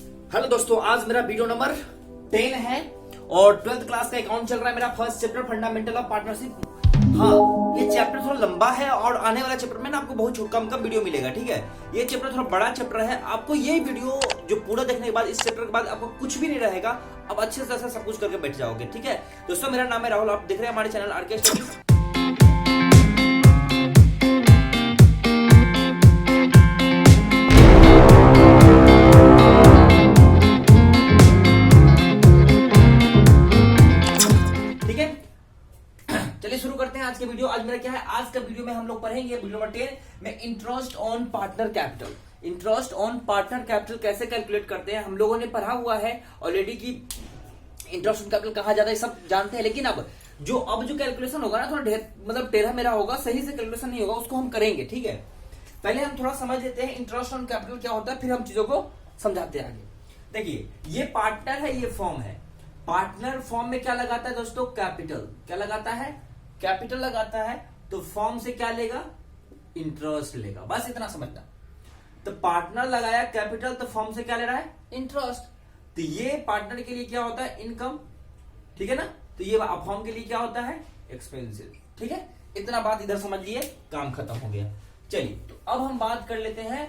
Hello दोस्तों, आज मेरा वीडियो नंबर 10 है और 12th क्लास का अकाउंट चल रहा है। मेरा first chapter fundamental of partnership. हाँ, ये चैप्टर थोड़ा लंबा है और आने वाला चैप्टर में ना आपको बहुत कम वीडियो मिलेगा। ठीक है, ये चैप्टर थोड़ा बड़ा चैप्टर है। आपको ये वीडियो जो पूरा देखने के बाद, इस चैप्टर के बाद आपको कुछ भी नहीं रहेगा, आप अच्छे से सब कुछ करके बैठ जाओगे। ठीक है दोस्तों, मेरा नाम है राहुल, आप देख रहे हैं हमारे चैनल आरके स्टडीज। शुरू करते हैं आज के वीडियो। आज मेरा क्या है, आज का वीडियो में हम लोग पढ़ेंगे वीडियो नंबर 10 में interest on partner capital. Interest on partner capital कैसे कैलकुलेट करते हैं, हम लोगों ने पढ़ा हुआ है ऑलरेडी कि इंटरेस्ट ऑन कैपिटल कहा जाता है, सब जानते हैं। लेकिन अब जो कैलकुलेशन होगा ना, थोड़ा मतलब टेढ़ा मेरा होगा, सही से कैलकुलेशन नहीं होगा, उसको हम करेंगे। ठीक है, पहले हम थोड़ा समझ लेते हैं इंटरेस्ट ऑन कैपिटल क्या होता है, फिर हम चीजों को समझाते हैं आगे। देखिए, ये पार्टनर है, ये फॉर्म है। पार्टनर फॉर्म में क्या लगाता है दोस्तों, कैपिटल। क्या लगाता है, कैपिटल लगाता है। तो फॉर्म से क्या लेगा, इंटरेस्ट लेगा। बस इतना समझना। तो पार्टनर लगाया कैपिटल, तो फॉर्म से क्या ले रहा है, इंटरेस्ट। तो ये पार्टनर के लिए क्या होता है, इनकम। ठीक है ना, तो ये फॉर्म के लिए क्या होता है, एक्सपेंसिव। ठीक है, इतना बात इधर समझ लिए, काम खत्म हो गया। चलिए, तो अब हम बात कर लेते हैं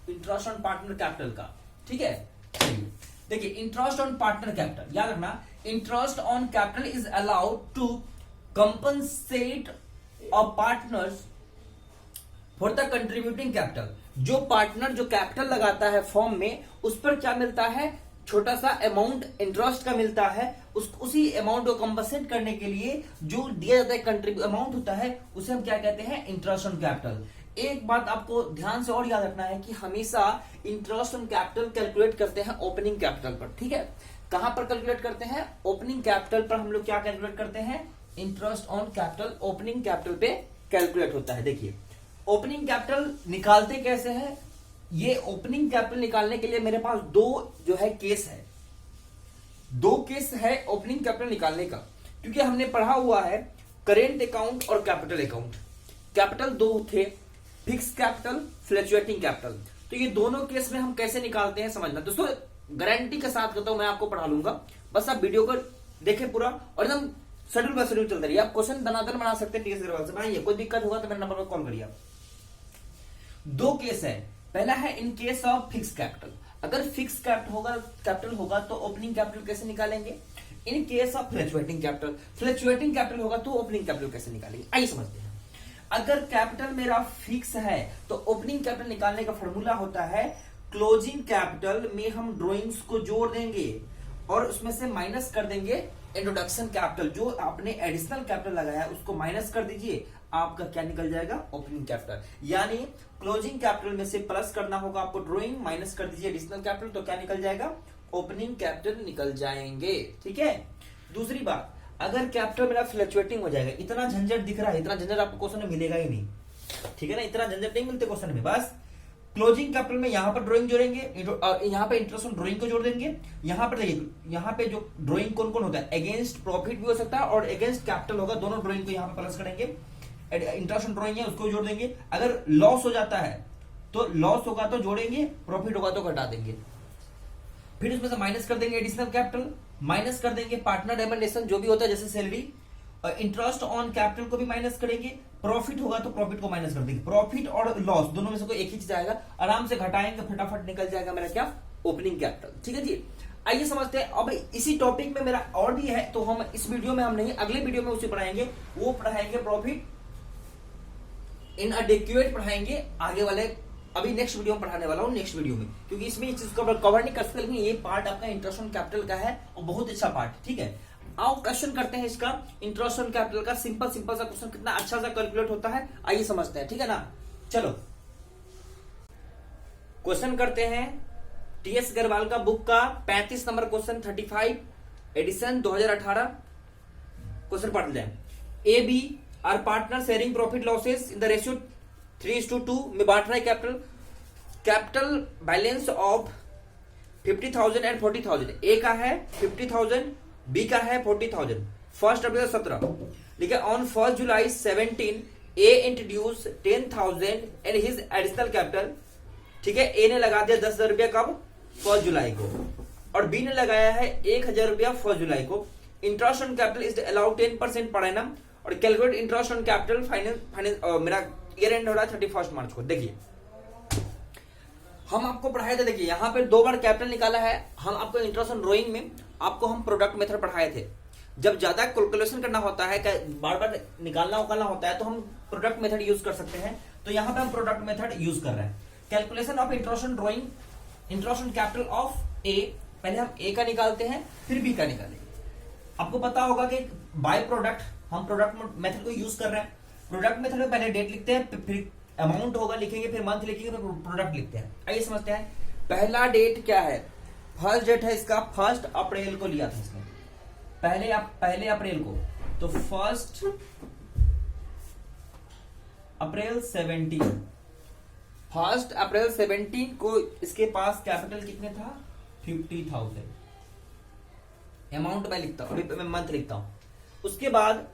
इंटरेस्ट ऑन पार्टनर कैपिटल का। ठीक है, चलिए देखिए, इंटरेस्ट ऑन पार्टनर कैपिटल याद रखना। Interest on capital is allowed to compensate a partners for the contributing capital. जो पार्टनर जो कैपिटल लगाता है फॉर्म में, उस पर क्या मिलता है, छोटा सा अमाउंट इंटरेस्ट का मिलता है। उसी अमाउंट को कंपनसेट करने के लिए जो दिया जाता है कंट्रीब्यूट अमाउंट होता है, उसे हम क्या कहते हैं, इंटरेस्ट ऑन कैपिटल। एक बात आपको ध्यान से और याद रखना है कि हमेशा इंटरेस्ट ऑन कैपिटल कैलकुलेट करते हैं ओपनिंग कैपिटल पर। ठीक है, कहां पर कैलकुलेट करते हैं, ओपनिंग कैपिटल पर हम लोग क्या कैलकुलेट करते हैं, interest on capital opening capital पे कैलकुलेट होता है। देखिए, ओपनिंग कैपिटल निकालते कैसे हैं, ये ओपनिंग कैपिटल निकालने के लिए मेरे पास दो जो है केस है, दो केस है ओपनिंग कैपिटल निकालने का। क्योंकि हमने पढ़ा हुआ है करेंट अकाउंट और कैपिटल अकाउंट। कैपिटल दो थे, फिक्स कैपिटल, फ्लक्चुएटिंग कैपिटल। तो ये दोनों केस में हम कैसे निकालते हैं समझना दोस्तों। गारंटी के साथ कहता हूं, मैं आपको पढ़ा लूंगा, बस आप वीडियो को देखें पूरा और एकदम शेड्यूल बाय शेड्यूल चलता रहिए। आप क्वेश्चन दनादन बना सकते हैं टीएस अग्रवाल से, बनाइए। कोई दिक्कत होगा तो मेरे नंबर पर कॉल करिए। दो केस है, पहला है in case of fix capital. अगर फिक्स कैपिटल होगा तो ओपनिंग कैपिटल कैसे निकालेंगे। In case of fluctuating capital, fluctuating capital होगा तो ओपनिंग कैपिटल कैसे निकालेंगे, आइए समझते हैं। अगर कैपिटल मेरा फिक्स है तो ओपनिंग कैपिटल निकालने का फॉर्मूला होता है, क्लोजिंग कैपिटल में हम ड्रॉइंग्स को जोड़ देंगे और उसमें से माइनस कर देंगे इंट्रोडक्शन कैपिटल। जो आपने एडिशनल कैपिटल लगाया उसको माइनस कर दीजिए, आपका क्या निकल जाएगा, ओपनिंग कैपिटल। यानी क्लोजिंग कैपिटल में से प्लस करना होगा आपको ड्रॉइंग, माइनस कर दीजिए एडिशनल कैपिटल, तो क्या निकल जाएगा, ओपनिंग कैपिटल निकल जाएंगे। ठीक है, दूसरी बात, अगर कैपिटल मेरा फ्लक्चुएटिंग हो जाएगा, इतना झंझट दिख रहा है, इतना झंझट आपको क्वेश्चन में मिलेगा ही नहीं। ठीक है ना, इतना झंझट नहीं मिलते क्वेश्चन में। बस क्लोजिंग कैपिटल में यहां पर ड्राइंग जोड़ेंगे, यहां पे इंटरेस्ट ऑन ड्राइंग को जोड़ देंगे। यहां पर देखिए, यहां पे जो ड्राइंग कौन कौन होता है, अगेंस्ट प्रॉफिट भी हो सकता है और अगेंस्ट कैपिटल होगा, दोनों ड्राइंग को यहां पे प्लस करेंगे। इंटरेस्ट ऑन ड्राइंग है उसको जोड़ देंगे। अगर लॉस हो जाता है तो लॉस होगा तो जोड़ेंगे, प्रॉफिट होगा तो घटा देंगे। फिर उसमें से माइनस कर देंगे एडिशनल कैपिटल, माइनस कर देंगे पार्टनर डेमोनेशन जो भी होता है, जैसे सैलरी। इंटरेस्ट ऑन कैपिटल को भी माइनस करेंगे, प्रॉफिट होगा तो प्रॉफिट को माइनस कर देंगे। प्रॉफिट और लॉस दोनों में से कोई एक ही चीज आएगा, आराम से घटाएंगे, फटाफट निकल जाएगा मेरा क्या, ओपनिंग कैपिटल। ठीक है जी, आइए समझते हैं। अब इसी टॉपिक में मेरा और भी है, तो हम इस वीडियो में हम नहीं, अगले वीडियो में उसे पढ़ाएंगे। वो पढ़ाएंगे प्रॉफिट इनएडिक्वेट पढ़ाएंगे आगे वाले, अभी नेक्स्ट वीडियो में पढ़ाने वाला हूं, नेक्स्ट वीडियो में, क्योंकि इसमें इस चीज को कवर नहीं कर सकते। लेकिन ये पार्ट आपका इंटरेस्ट ऑन कैपिटल का है और बहुत अच्छा पार्ट। ठीक है, आओ क्वेश्चन करते हैं इसका, इंटरेस्ट ऑन कैपिटल का। सिंपल सा क्वेश्चन, कितना अच्छा सा कैलकुलेट होता है, आइए समझते हैं। ठीक है ना, चलो क्वेश्चन करते हैं। टीएस अग्रवाल का बुक का 35 नंबर क्वेश्चन, 35 एडिशन 2018। क्वेश्चन पढ़ जाए। A B are partner sharing profit losses in the ratio 3:2 में बांट रहा है capital. Capital balance of 50,000 and 40,000। A का है 50,000, बी का है 40,000। फर्स्ट अप्रैल 17 लिखा, on 1 July 17 A introduce 10,000 and his additional capital. ठीक है, ए ने लगा दिया 10,000 रुपया कब, फर्स्ट जुलाई को, और बी ने लगाया है 1,000 रुपया फर्स्ट जुलाई को। Interest on capital is allowed 10% per annum, और calculate interest on capital finance मेरा ईयर एंड हो रहा है 31 मार्च को। देखिए हम आपको पढ़ाए थे, देखिए यहाँ पे 2 बार कैपिटल निकाला है। हम आपको इंटरेस्ट ऑन ड्रॉइंग में आपको हम प्रोडक्ट मेथड पढ़ाए थे। जब ज्यादा कैलकुलेशन करना होता है, बार बार निकालना उकालना होता है, तो हम प्रोडक्ट मेथड यूज कर सकते हैं। तो यहाँ पे हम प्रोडक्ट मेथड यूज कर रहे हैं। Calculation of interest on drawing, interest on capital of A, पहले हम ए का निकालते हैं फिर बी का निकालेंगे। आपको पता होगा कि बाय प्रोडक्ट हम प्रोडक्ट मेथड को यूज कर रहे हैं। प्रोडक्ट मेथड में पहले डेट लिखते हैं, फिर अमाउंट होगा लिखेंगे, फिर मंथ लिखेंगे, फिर प्रोडक्ट लिखते हैं। आइए समझते हैं। पहला डेट क्या है, फर्स्ट डेट है इसका 1 अप्रैल को लिया था इसने, पहले अप्रैल को, तो 1 अप्रैल 17, 1 अप्रैल 17 को इसके पास कैपिटल कितने था 50,000। अमाउंट मैं लिखता हूं, अभी मैं मंथ लिखता हूं। उसके बाद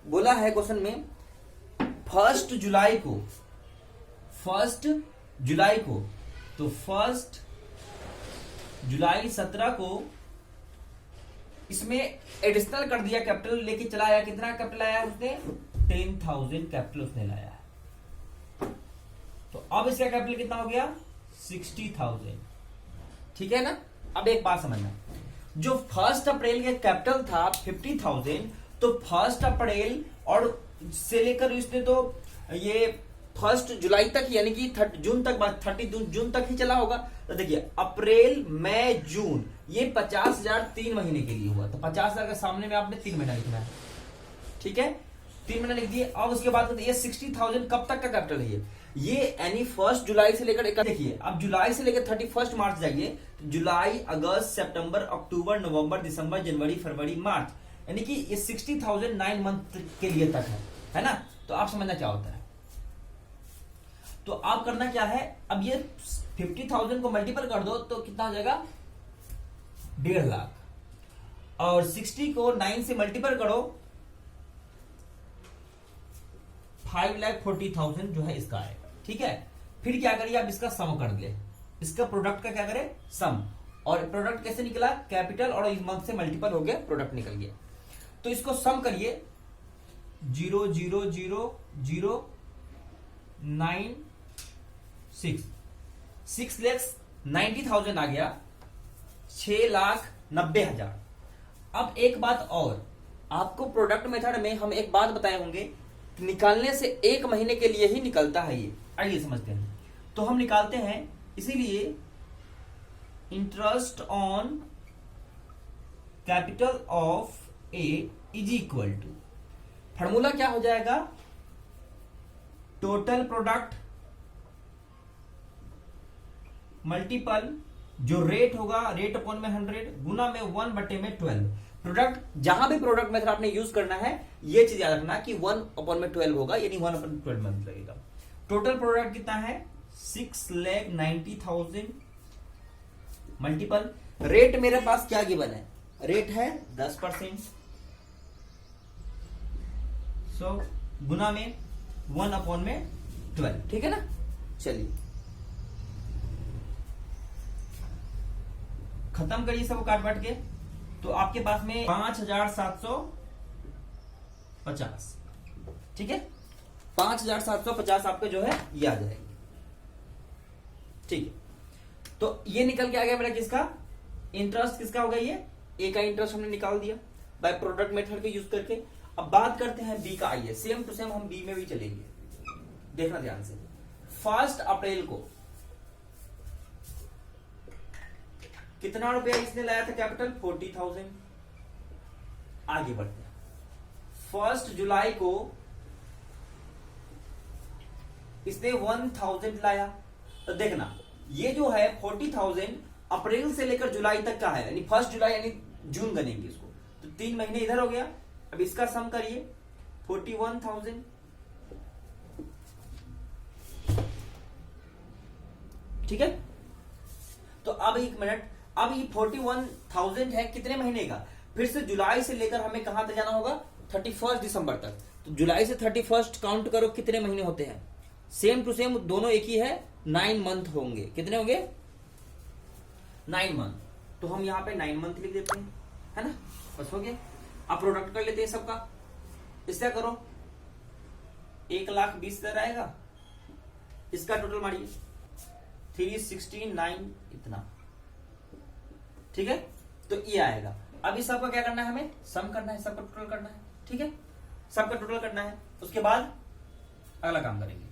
बोला है क्वेश्चन में 1 जुलाई को, 1 जुलाई को, तो 1 जुलाई 17 को इसमें एडिशनल कर दिया कैपिटल, लेके चला आया। कितना कैपिटल आया उसने 10,000 कैपिटल उसने लाया है। तो अब इसका कैपिटल कितना हो गया 60,000। ठीक है ना। अब एक बात समझना, जो 1 अप्रैल के कैपिटल था 50,000, तो 1 अप्रैल और से लेकर इसने तो ये 1 जुलाई तक यानी कि 30 जून तक 30 जून तक ही चला होगा। तो देखिए अप्रैल मई जून, ये 50,000 3 महीने के लिए हुआ। तो 50,000 के सामने में आपने 3 महीना लिखना है। ठीक है, 3 महीना लिख दिए। अब उसके बाद ये 60,000 कब तक का कैपिटल है ये यानी 1 जुलाई से लेकर, देखिए अब जुलाई से लेकर 31 मार्च जाइए, तो जुलाई अगस्त सितंबर अक्टूबर नवंबर दिसंबर जनवरी फरवरी मार्च, यानी कि ये 60,000 9 मंथ के लिए तक है ना। तो आप समझना क्या होता है। तो आप करना क्या है, अब ये 50,000 को मल्टीपल कर दो तो कितना हो जाएगा 1.5 लाख, और 60 को 9 से मल्टीपल करो 5,40,000 जो है इसका आएगा। ठीक है, फिर क्या करिए आप इसका सम कर ले, इसका प्रोडक्ट का क्या करें सम, और प्रोडक्ट कैसे निकला कैपिटल और इस मंथ से मल्टीपल हो गया प्रोडक्ट निकल गया। तो इसको सम करिए 0,0,0,9,6 6,90,000 आ गया, 6,90,000। अब एक बात और, आपको प्रोडक्ट मेथड में हम एक बात बताए होंगे, निकालने से 1 महीने के लिए ही निकलता है ये। आइए समझते हैं। तो हम निकालते हैं, इसीलिए interest on capital of A is equal to, formula क्या हो जाएगा, टोटल प्रोडक्ट मल्टीपल जो रेट होगा, रेट अपॉन में 100 गुना में 1/12। प्रोडक्ट जहां भी प्रोडक्ट मेथड आपने यूज करना है, ये चीज याद रखना कि 1/12 होगा, यानी 1/12 मंथ लगेगा। टोटल प्रोडक्ट कितना है 6,90,000 मल्टीपल, रेट मेरे पास क्या गिवन है, रेट है 10%, सो गुना में 1/12। ठीक है ना। चलिए खत्म करिए सब काट बांट के। तो आपके पास में 5,750, ठीक है 5,750 आपके जो है ये आ जाएगी। ठीक है, तो ये निकल के आ गया मेरा किसका इंटरेस्ट, किसका होगा ये ए का इंटरेस्ट हमने निकाल दिया बाय प्रोडक्ट मेथड के यूज करके। अब बात करते हैं बी का। आइए सेम टू सेम हम बी में भी चलेंगे, देखना ध्यान से। 1 अप्रैल को कितना रुपया इसने लाया था कैपिटल 40,000। आगे बढ़ते हैं, 1 जुलाई को इसने 1,000 लाया। तो देखना ये जो है 40,000 अप्रैल से लेकर जुलाई तक का है, यानी 1 जुलाई यानी जून गनेंगे इसको, तो 3 महीने इधर हो गया। अब इसका सम करिए 41,000, ठीक है। तो अब 1 मिनट, अब ये 41,000 है कितने महीने का, फिर से जुलाई से लेकर हमें कहां तक जाना होगा 31 दिसंबर तक। तो जुलाई से 31 काउंट करो कितने महीने होते हैं, सेम टू सेम दोनों एक ही है, 9 मंथ होंगे। कितने होंगे 9 मंथ, तो हम यहाँ पे 9 मंथ लिख देते हैं, है ना, बस हो गया। अब प्रोडक्ट कर लेते हैं सबका, इससे करो 1,20,000 आएगा, इसका टोटल मारिए 369 इतना, ठीक है, तो ये आएगा। अब इस सबका क्या करना है, हमें सम करना है, सबका टोटल करना है, ठीक है, सबका टोटल करना है, उसके बाद अगला काम करेंगे।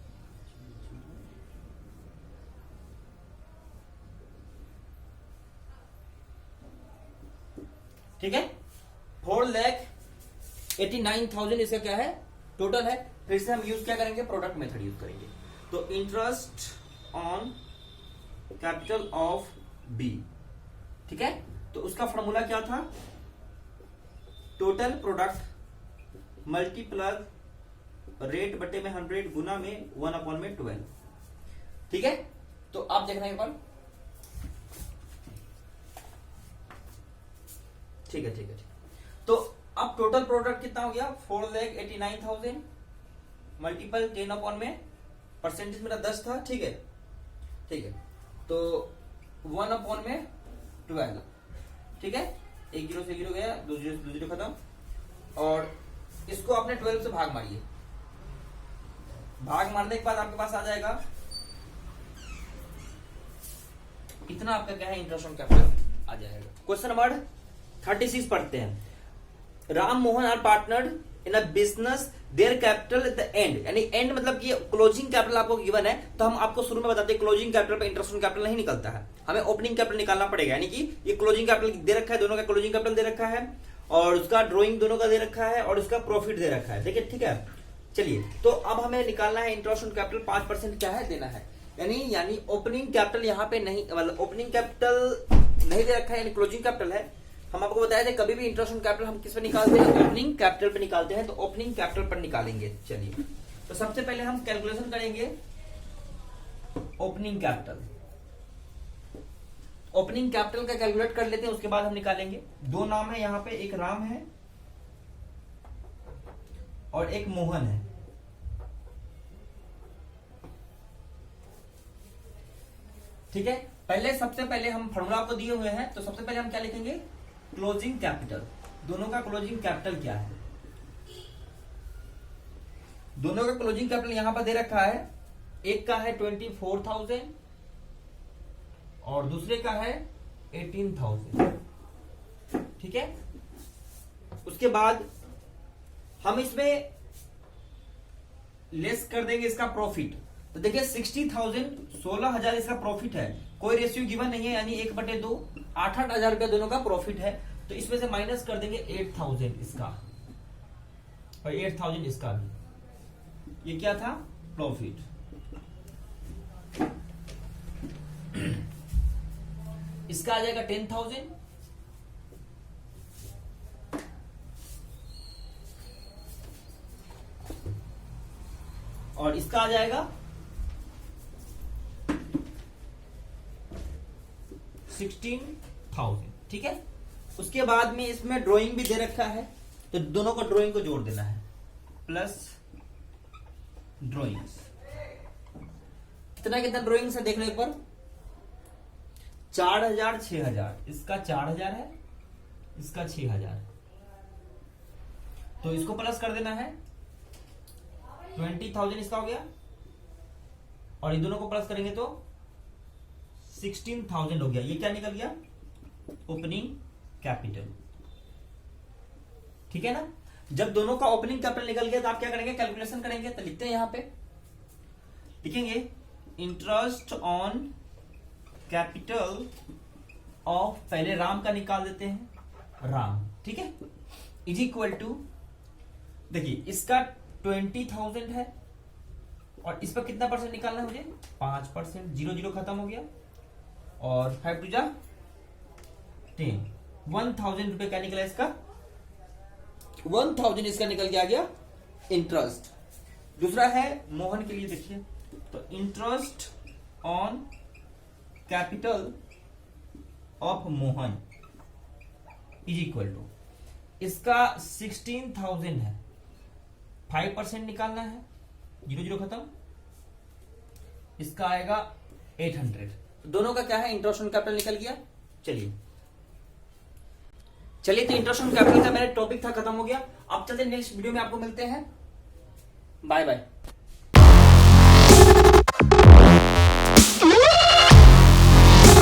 ठीक है, 4,89,000 इसका क्या है, टोटल है। फिर से हम यूज क्या करेंगे, प्रोडक्ट मेथड यूज करेंगे। तो interest on capital of B, ठीक है, तो उसका फॉर्मूला क्या था, टोटल प्रोडक्ट मल्टीप्लस रेट बटे में 100 गुना में 1/12, ठीक है। तो आप देखना एक बार, ठीक है, ठीक है, तो अब टोटल प्रोडक्ट कितना हो गया, 4,89,000 मल्टीपल 10 में परसेंटेज मेरा 10 था, ठीक है, ठीक है, तो 1/12, ठीक है, एक 0 से 0 गया, 2 0 खत्म, और इसको आपने 12 से भाग मारिए, भाग मारने के बाद आपके पास आ जाएगा इतना, आपका क्या है, इंटरेस्ट ऑन कैपिटल आ जाएगा। क्वेश्चन नंबर 36 पढ़ते हैं। Ram Mohan are partnered in a business, their capital at the end, यानी एंड मतलब कि क्लोजिंग कैपिटल आपको गिवन है, तो हम आपको शुरू में बताते हैं क्लोजिंग कैपिटल पे इंटरेस्ट ऑन कैपिटल नहीं निकलता है, हमें ओपनिंग कैपिटल निकालना पड़ेगा। यानी कि ये क्लोजिंग कैपिटल दे रखा है, दोनों का क्लोजिंग कैपिटल दे रखा है, और उसका ड्रॉइंग दोनों का दे रखा है, और उसका प्रॉफिट दे रखा है, देखिए, ठीक है। चलिए, तो अब हमें निकालना है इंटरेस्ट ऑन कैपिटल, 5% क्या है, देना है, यानी ओपनिंग कैपिटल यहाँ पे नहीं, मतलब ओपनिंग कैपिटल नहीं दे रखा है, यानी क्लोजिंग कैपिटल है। हम आपको बताया था कभी भी इंटरेस्ट ऑन कैपिटल हम किस पे निकालते हैं, ओपनिंग कैपिटल पे निकालते हैं, तो ओपनिंग कैपिटल पर निकालेंगे। चलिए, तो सबसे पहले हम कैलकुलेशन करेंगे ओपनिंग कैपिटल, ओपनिंग कैपिटल का कैलकुलेट कर लेते हैं, उसके बाद हम निकालेंगे। दो नाम है यहाँ पे, एक राम है और एक मोहन है, ठीक है। पहले सबसे पहले हम फॉर्मूला आपको दिए हुए हैं, तो सबसे पहले हम क्या लिखेंगे, क्लोजिंग कैपिटल, दोनों का क्लोजिंग कैपिटल क्या है, दोनों का क्लोजिंग कैपिटल यहां पर दे रखा है, एक का है 24,000 और दूसरे का है 18,000, ठीक है। उसके बाद हम इसमें लेस कर देंगे इसका प्रॉफिट, तो देखिए 60,000, 16,000 इसका प्रॉफिट है, कोई रेशियो गिवन नहीं है, यानी 1/2, 8,000 रुपया दोनों का प्रॉफिट है, तो इसमें से माइनस कर देंगे 8,000 इसका और 8,000 इसका भी, ये क्या था, प्रॉफिट। इसका आ जाएगा 10,000 और इसका आ जाएगा 16,000, ठीक है। उसके बाद में इसमें ड्राइंग भी दे रखा है, तो दोनों को ड्राइंग को जोड़ देना है, प्लस ड्राइंग्स, कितना कितना ड्राइंग से देख लो एक बार, 4,000, 6,000, इसका 4,000 है, इसका 6,000, तो इसको प्लस कर देना है, 20,000 इसका हो गया, और ये दोनों को प्लस करेंगे तो 16,000 हो गया। ये क्या निकल गया, ओपनिंग कैपिटल, ठीक है ना। जब दोनों का ओपनिंग कैपिटल निकल गया तो आप क्या करेंगे, कैलकुलेशन करेंगे, तो लिखते हैं यहां पे, लिखेंगे इंटरेस्ट ऑन कैपिटल ऑफ, पहले राम का निकाल देते हैं, राम, ठीक है, इज इक्वल टू, देखिए इसका 20,000 है और इस पर कितना परसेंट निकालना है मुझे, 5%, 0 खत्म हो गया, और 5 2 जा 10, 1,000 रुपए क्या निकला इसका, 1,000 इसका निकल के आ गया इंटरेस्ट। दूसरा है मोहन के लिए, देखिए, तो interest on capital of Mohan is equal to, इसका 16,000 है, 5% निकालना है, 0 खत्म, इसका आएगा 800, दोनों का क्या है, इंटरेस्ट ऑन कैपिटल निकल गया, चलिए चलिए, तो इंटरेस्ट ऑन कैपिटल का मेरा टॉपिक था, खत्म हो गया। अब चलते नेक्स्ट वीडियो में, आपको मिलते हैं, बाय बाय।